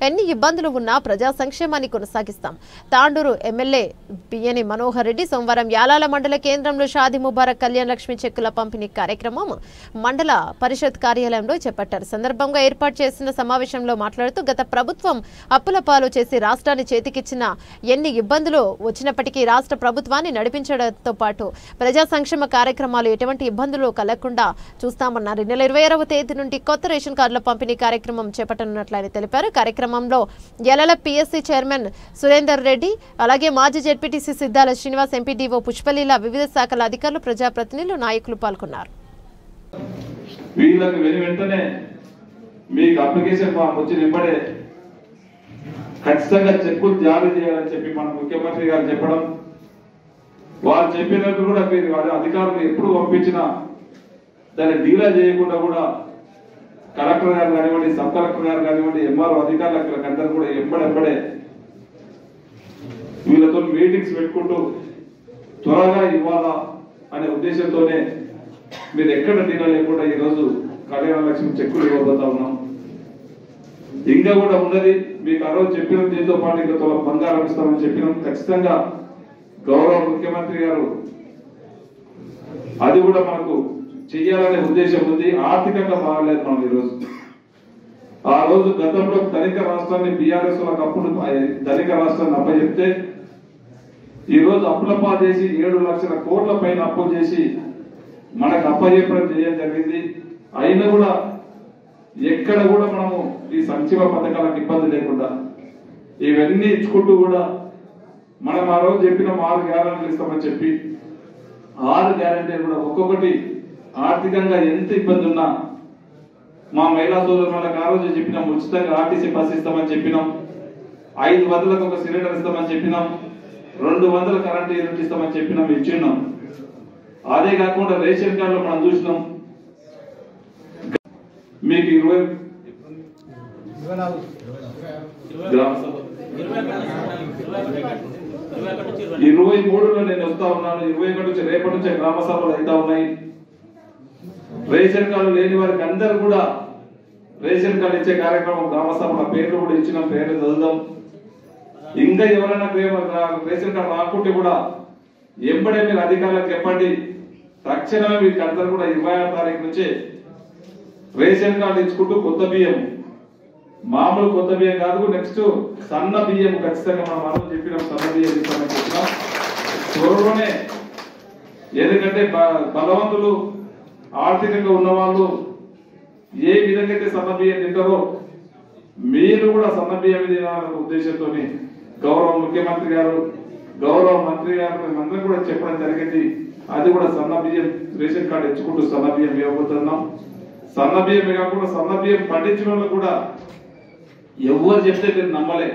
ఎన్ని ఇబ్బందులు ఉన్నా ప్రజా సంక్షేమాన్ని కొనసాగిస్తాం. తాండూరు ఎమ్మెల్యే బియ్యని మనోహర్ రెడ్డి సోమవారం యాలాల మండల కేంద్రంలో షాదీ ముబారక్ కళ్యాణ లక్ష్మి చెక్కుల పంపిణీ కార్యక్రమం మండల పరిషత్ కార్యాలయంలో చేపట్టారు. సందర్భంగా ఏర్పాటు చేసిన సమావేశంలో మాట్లాడుతూ గత ప్రభుత్వం అప్పుల పాలు చేసి రాష్ట్రాన్ని చేతికిచ్చిన ఎన్ని ఇబ్బందులు వచ్చినప్పటికీ రాష్ట్ర ప్రభుత్వాన్ని నడిపించడంతో పాటు ప్రజా సంక్షేమ కార్యక్రమాలు ఎటువంటి ఇబ్బందులు కలగకుండా చూస్తామన్నారు. ఈ నెల 26వ తేదీ నుండి కొత్త రేషన్ కార్డుల పంపిణీ కార్యక్రమం చేపట్టనున్నట్లు ఆయన తెలిపారు. కార్యక్రమంలో ఎలల పిఎస్సి చైర్మన్ సురేందర్ రెడ్డి, అలాగే మాజీ జెడ్పీటీసీ సిద్ధాల శ్రీనివాస్, ఎంపీడీఓ పుష్పలీల, వివిధ శాఖల అధికారులు, ప్రజాప్రతినిధులు, నాయకులు పాల్గొన్నారు. మీకు అప్లికేషన్ ఫామ్ వచ్చి నింపడే ఖచ్చితంగా చెక్కులు జారీ చేయాలని చెప్పి మన ముఖ్యమంత్రి గారు చెప్పడం, వారు చెప్పినట్టు కూడా మీరు అధికారులు ఎప్పుడు పంపించినా దాన్ని డీలా చేయకుండా కూడా కలెక్టర్ గారు కానివ్వండి, సబ్ కలెక్టర్ గారు కానివ్వండి, ఎంఆర్ఓ అధికారులకు అందరూ కూడా ఎంబడెంబడే వీళ్ళతో మీటింగ్స్ పెట్టుకుంటూ త్వరగా ఇవ్వాలా అనే ఉద్దేశంతోనే మీరు ఎక్కడ డీలా లేకుండా ఈరోజు కళ్యాణ లక్ష్మి చెక్కులు ఇవ్వబోతా ఉన్నాం. ఇంకా కూడా ఉన్నది, మీకు ఆ రోజు చెప్పిన దీంతో పాటు ఇంకా త్వరగా బంగారం ఇస్తామని చెప్పినాం. ఖచ్చితంగా గౌరవ ముఖ్యమంత్రి గారు అది కూడా మనకు చెయ్యాలనే ఉద్దేశం ఉంది. ఆర్థికంగా బాగలేదు మనం ఈరోజు. ఆ రోజు గతంలో ధనిక రాష్ట్రాన్ని బీఆర్ఎస్ అప్పులు ధనిక రాష్ట్రాన్ని అప్పచెప్తే ఈ రోజు అప్పులపా చేసి 7 లక్షల కోట్ల పైన అప్పులు చేసి మనకు అప్పచెప్పడం చేయడం జరిగింది. అయినా కూడా ఎక్కడ కూడా మనము ఈ సంక్షేమ పథకాలకు ఇబ్బంది లేకుండా ఇవన్నీ ఇచ్చుకుంటూ కూడా మనం ఆ రోజు చెప్పిన 6 గ్యారెంటీలు ఇస్తామని చెప్పి 6 గ్యారెంటీలు కూడా ఒక్కొక్కటి ఆర్థికంగా ఎంత ఇబ్బంది ఉన్నా మా మహిళా సోదరులకు ఆ రోజు చెప్పినాం. ఉచితంగా ఆర్టీసీ బస్ ఇస్తామని చెప్పినాం, 500లకు ఒక సిలిండర్ ఇస్తామని చెప్పినాం, 200 కరెంట్ యూనిట్ ఇస్తామని చెప్పినాం, ఇచ్చిన్నాం. అదే కాకుండా రేషన్ కార్డులో మనం చూసినాం మీకు 23లో నేను వస్తా ఉన్నాను. 21 నుంచి రేపటి నుంచి గ్రామ సభలు అవుతా ఉన్నాయి. రేషన్ కార్డు లేని వారికి అందరూ కూడా రేషన్ కార్డు ఇచ్చే కార్యక్రమం గ్రామ సభల పేర్లు కూడా ఇచ్చినాం, పేర్లు చదువుదాం. ఇంకా ఎవరైనా రేషన్ కార్డు రాకుంటే కూడా ఎంబడే మీరు అధికారులకు చెప్పండి. తక్షణమే మీకు అందరూ కూడా 26వ తారీఖు నుంచే రేషన్ కార్డు ఇచ్చుకుంటూ కొత్త బియ్యం, మామూలు కొత్త బియ్యం కాదు, నెక్స్ట్ సన్న బియ్యం ఖచ్చితంగా మనం మనం చెప్పినాం, సన్న బియ్యం ఇస్తామని చెప్పినాం త్వరలోనే. ఎందుకంటే బలవంతులు ఆర్థికంగా ఉన్నవాళ్ళు ఏ విధంగా అయితే సన్న బియ్యం తింటారో మీరు కూడా సన్న బియ్యం తినాలనే ఉద్దేశంతో గౌరవ ముఖ్యమంత్రి గారు, గౌరవ మంత్రి గారు మేమందరం కూడా చెప్పడం జరిగింది. అది కూడా సన్న బియ్యం రేషన్ కార్డు ఇచ్చుకుంటూ సన్న బియ్యం ఇవ్వబోతున్నాం. సన్న బియ్యం కాకుండా సన్న బియ్యం పండించిన వాళ్ళు కూడా ఎవరు చెప్తే మీరు నమ్మలే.